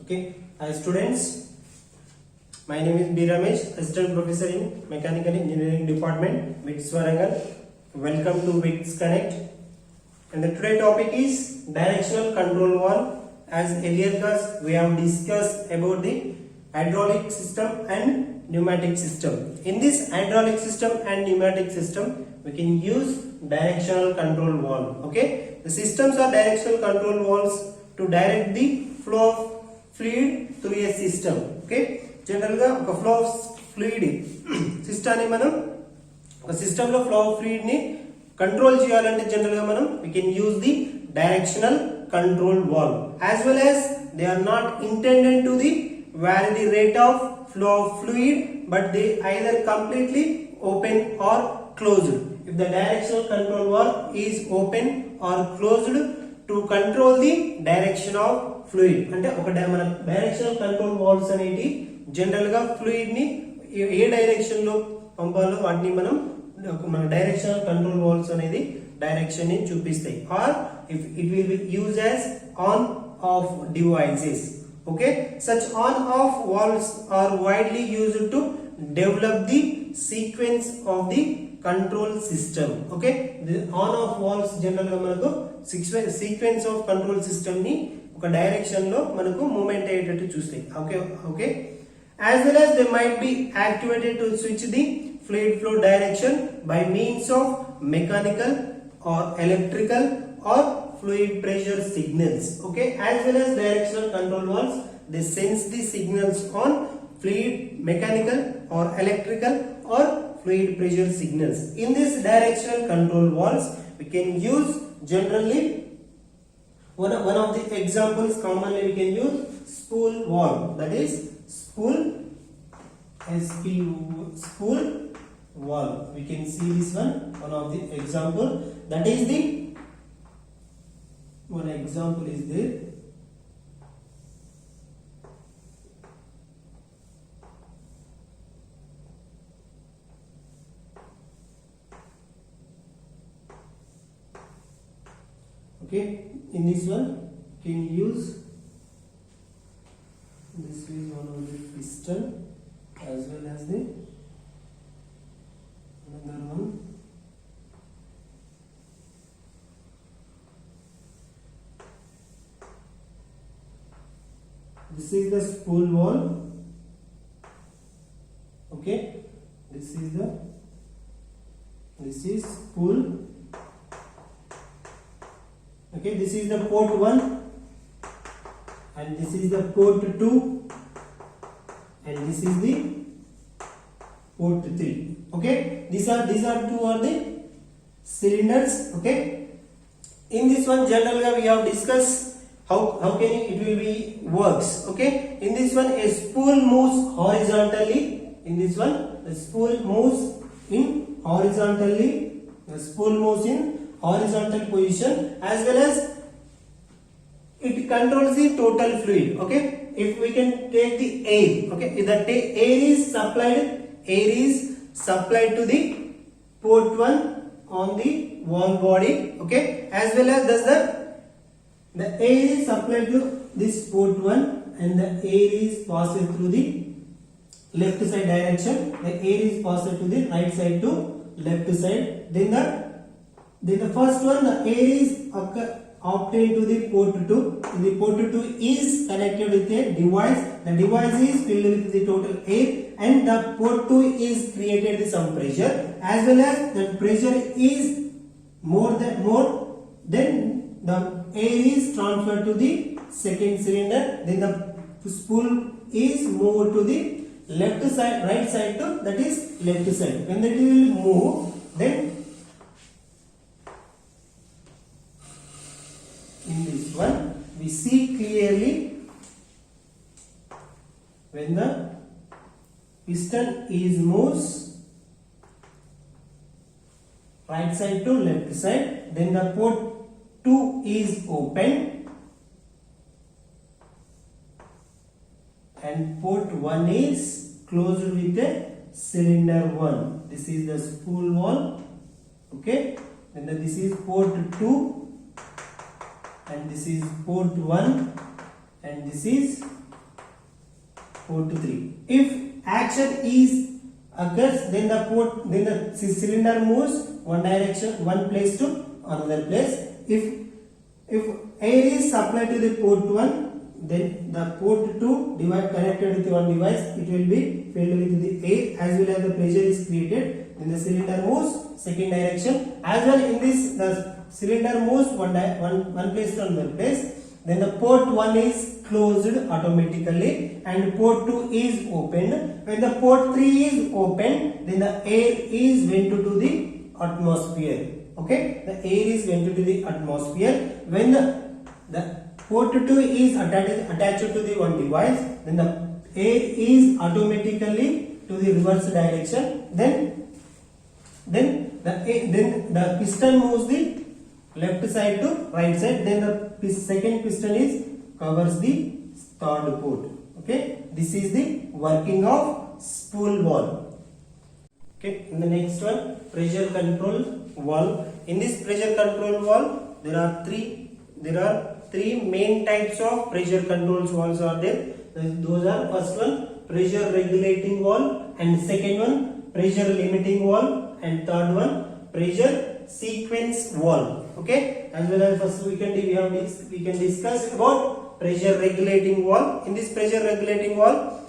Okay, hi students. My name is B. Ramesh, Assistant Professor in Mechanical Engineering Department, WITSCONNECT. Welcome to WITSCONNECT. And the today topic is Directional Control Valve. As earlier class, we have discussed about the hydraulic system and pneumatic system. In this hydraulic system and pneumatic system, we can use directional control valve. Okay, the systems are directional control valves to direct the flow of fluid through a system. Okay, general ga oka flow of fluid system ni manam oka system lo flow of fluid ni control cheyalante general ga manam we can use the directional control valve, as well as they are not intended to the vary the rate of flow of fluid, but they either completely open or closed. If the directional control valve is open or closed to control the direction of fluid, అంటే ఒక మన directional control valves అనేటి general గా fluid ని ఏ direction లో పంపాలో వాటిని మనం మన డైరెక్షనల్ కంట్రోల్ వాల్వ్స్ అనేది డైరెక్షన్ ని చూపిస్తాయి. Or if it will be used as on off devices. Okay, such on off valves are widely used to develop the sequence of the control system. Okay, the on off valves general ga manaku sequence of control system ni oka direction lo manaku movement ayyettattu chustayi. Okay, as well as they might be activated to switch the fluid flow direction by means of mechanical or electrical or fluid pressure signals. Okay, as well as directional control valves, they sense the signals on fluid mechanical or electrical or fluid pressure signals. In this directional control valves, we can use generally one of the examples commonly we can use spool valve, that is spool spool valve. We can see this one of the example, that is the one example is there. Okay, in this one can use, this is one of the piston as well as the another one. This is the spool valve. Okay, this is spool. Okay, this is the port 1 and this is the port 2 and this is the port 3. Okay, these are two are the cylinders. Okay, in this one generally we have discussed how can it will be works. Okay, in this one a spool moves horizontally. In this one the spool moves in horizontally. The spool moves in horizontal position, as well as it controls the total fluid. Okay, if we can take the air. Okay, if the air is supplied to the port 1 on the valve body. Okay, as well as the air is supplied to this port 1 and the air is passed through the left side direction. The air is passed to the right side to left side. Then the first one, the air is obtained to the port 2. The port 2 is connected with a device. The device is filled with the total air, and the port 2 is created with some pressure, as well as the pressure is more than the air is transferred to the second cylinder. Then the spool is moved to the left side, right side to, that is left side. When it will move, then in this one we see clearly when the piston is moves right side to left side, then the port 2 is open and port 1 is closed with the cylinder 1. This is the spool valve. Okay, then this is port 2 and this is port 1 and this is port 3. If action is occurs, then the cylinder moves one direction, one place to another place. If air is supplied to the port 1, then the port 2 device connected with one device, it will be filled with the air as well as the pressure is created. Then the cylinder moves second direction. As well in this, the cylinder moves one place to another place. Then the port 1 is closed automatically and port 2 is opened. When the port 3 is opened, then the air is vented to the atmosphere. Okay, the air is vented to the atmosphere. When the port 2 is attached to the one device, then the air is automatically to the reverse direction. Then the piston moves the left side to right side. Then the second piston is covers the third port. Okay, this is the working of spool valve. Okay, in the next one, pressure control valve. In this pressure control valve, there are three main types of pressure control valves are there. Those are, first one, pressure regulating valve, and second one, pressure limiting valve, and third one, pressure sequence valve. Okay, as well as first we can discuss about pressure regulating valve. In this pressure regulating valve,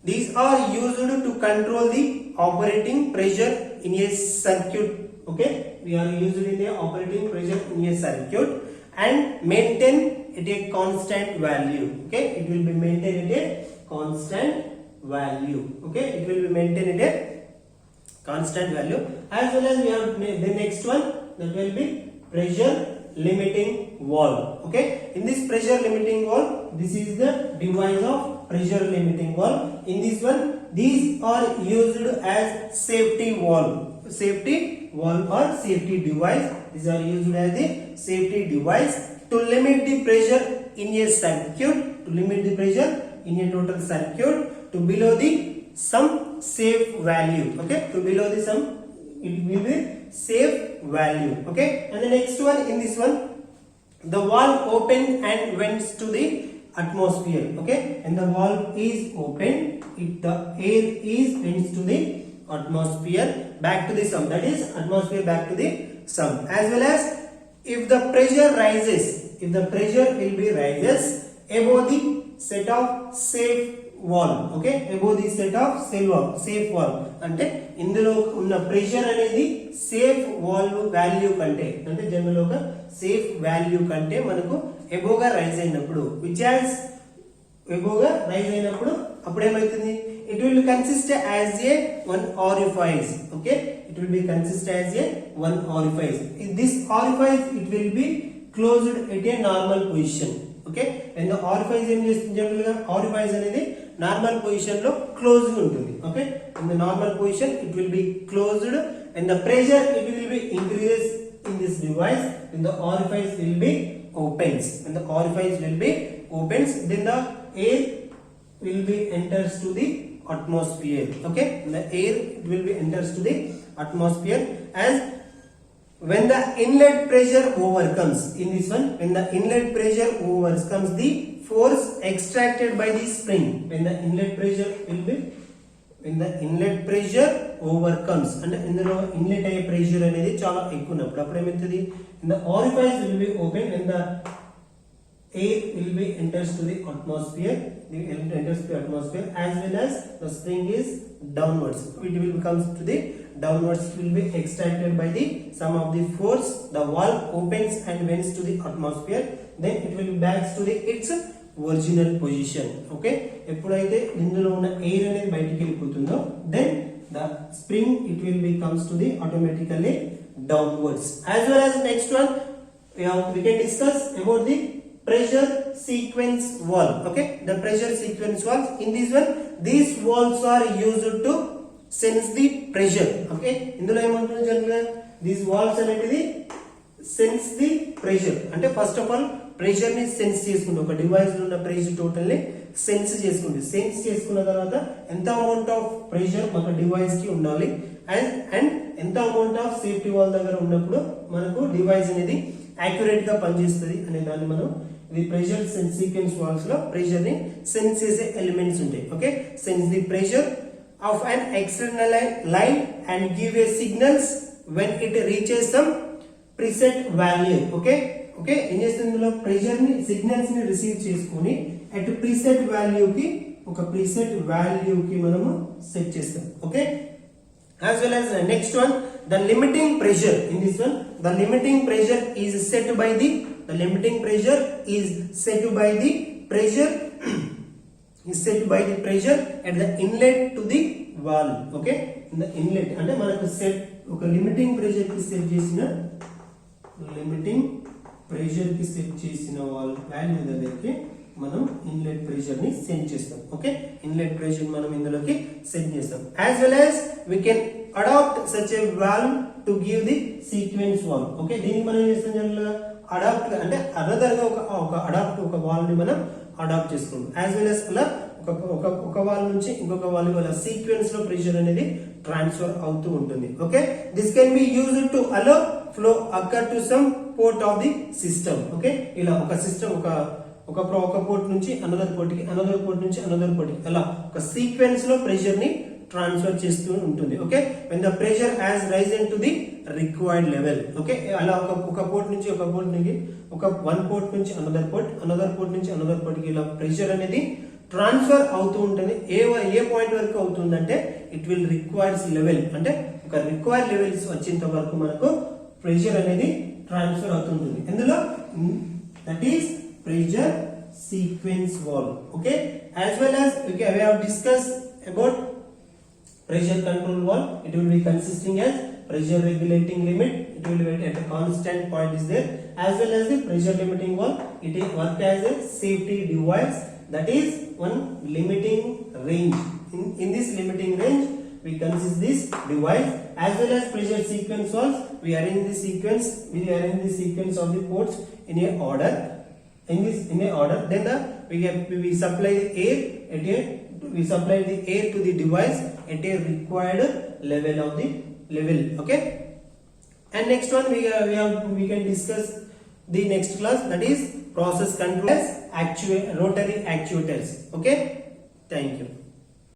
these are used to control the operating pressure in a circuit. Okay, we are used in the operating pressure in a circuit and maintain at a constant value. Okay, it will be maintained at a constant value. Okay, it will be maintained at a constant value. As well as we have the next one, that will be pressure limiting valve. Okay, in this pressure limiting valve, this is the device of pressure limiting valve. In this one, these are used as safety valve or safety device. These are used as the safety device to limit the pressure in a circuit, to limit the pressure in a total circuit to below the some safe value. Okay, to below the some, it will be safe value. Okay, and the next one, in this one, the valve open and vents to the atmosphere. Okay, and the valve is open, the air is vents to the atmosphere back to the sum, that is atmosphere back to the sum. As well as if the pressure rises, if the pressure will be rises above the set of safe valve. Okay, above the set of safe valve అంటే ఇందులో ఉన్న pressure అనేది safe valve value కంటే, అంటే general ఒక safe value కంటే మనకు above గా రైజ్ అయినప్పుడు, విచ్ హాస్ అబోవ్ గా రైజ్ అయినప్పుడు అప్పుడు ఏమవుతుంది, it will consist as a one orifice. Okay, it will be consist as a one orifice. In this orifice, it will be closed at a normal position. Okay, and the orifice em chestundi general ga orifice anedi normal position lo closed ఉంటుంది. Okay, in the normal position it will be closed and the pressure it will be increases in this device, and the orifice will be opens, and the orifice will be opens, then the air will be enters to the atmosphere. Okay, the air will be enters to the atmosphere. As when the inlet pressure overcomes, in this one, when the inlet pressure overcomes the force extracted by the spring, when the inlet pressure will be, when the inlet pressure overcomes, and ఇందులో inlet అయ్యే pressure అనేది చాలా ఎక్కువ ఉన్నప్పుడు అప్పుడు ఏమవుతుంది, the orifice will be open when the air will be enters to the atmosphere, enters to the atmosphere, as well as the spring is downwards, it will comes to the downwards, will be extracted by the sum of the force, the valve opens and vents to the atmosphere, then it will be back to the its original position. Okay, ఎప్పుడైతే ఇందులో ఉన్న air అనేది బయటికి వెళ్ళిపోతుందో, then the spring it will be comes to the automatically downwards. As well as next one, we can discuss about the pressure sequence valve. Okay, the pressure sequence valve, in this one, these valves are used to sense the pressure. Okay, ఇందులో ఏమంటున్నారు general గా, these valves అనేది sense the pressure, అంటే first of all pressure ని sense చేసుకుంటే, ఒక device లో ఉన్న ప్రెషర్ టోటల్ ని సెన్స్ చేసుకుంటే, సెన్స్ చేసుకున్న తర్వాత ఎంత అమౌంట్ ఆఫ్ ప్రెషర్ మన డివైస్ కి ఉండాలి అండ్ ఎంత అమౌంట్ ఆఫ్ సేఫ్టీ వాల్ దగ్గర ఉన్నప్పుడు మనకు డివైస్ అనేది యాక్యురేట్ గా పనిచేస్తుంది అనే దాన్ని మనం the pressure sense sequence valves lo pressure ni sense chese elements ఉంటాయి. Okay, sense the pressure of an external line and give a signals when it reaches some preset value. Okay, ఏం చేస్తుంది ఇందులో pressure ని signals ని receive చేసుకొని at preset value కి ఒక preset value కి మనము సెట్ చేస్తాం. Okay, as well as next one, the limiting pressure. In this one, the limiting pressure is set by the limiting pressure is set by the pressure is set by the pressure at the inlet to the valve. Okay, in the inlet అంటే మనకు set ఒక limiting pressure కి set చేసిన valve value దగ్గరికి మనం inlet pressure ని set చేస్తాం. Okay, inlet pressure మనం ఇందులోకి సెట్ చేస్తాం. As well as we can adapt such a valve to give the sequence valve. Okay, దీనికి మనం ఏం చేస్తాం జనరల్గా అడాప్ట్ అంటే అనదర్ గా ఒక వాల్వ్ ని మనం అడాప్ట్ చేసుకుంటాం. యాజ్ వెల్ యాజ్ అలా ఒక వాల్వ్ నుంచి ఇంకొక వాల్వ్ అలా సీక్వెన్స్ లో ప్రెషర్ అనేది ట్రాన్స్ఫర్ అవుతూ ఉంటుంది. Okay, this can be used to allow flow occur to some port of the system. Okay, ఇలా ఒక సిస్టమ్ ఒక పోర్ట్ నుంచి అనదర్ పోర్ట్ కి, అనదర్ పోర్ట్ నుంచి అనదర్ పోర్ట్ కి అలా ఒక సీక్వెన్స్ లో ప్రెషర్ ని ట్రాన్స్ఫర్ చేస్తూ ఉంటుంది. Okay, when the pressure has risen to the required level. Okay, అలా ఒక పోర్ట్ నుంచి ఒక పోర్ట్ కి వన్ పోర్ట్ నుంచి అనదర్ పోర్ట్ నుంచి అనదర్ పోర్ట్ కి ఇలా ప్రెషర్ అనేది ట్రాన్స్ఫర్ అవుతూ ఉంటుంది. ఏ పాయింట్ వరకు అవుతుందంటే ఇట్ విల్ రిక్వైర్స్ లెవెల్, అంటే ఒక రిక్వైర్డ్ లెవెల్స్ వచ్చేంత వరకు మనకు ప్రెషర్ అనేది ట్రాన్స్ఫర్ అవుతుంటుంది. ఇందులో that is pressure sequence valve. Okay, as well as we have discussed about pressure control valve. It will be consisting as pressure regulating limit, it will be at a constant point is there, as well as the pressure limiting valve. It is work as a safety device, that is one limiting range. In this limiting range we consist this device. As well as pressure sequence valves, we arrange the sequence of the ports in a order. Then we supply the air to the device at a required level of the level. Okay, and next one we can discuss the next class, that is process control as rotary actuators. Okay, thank you.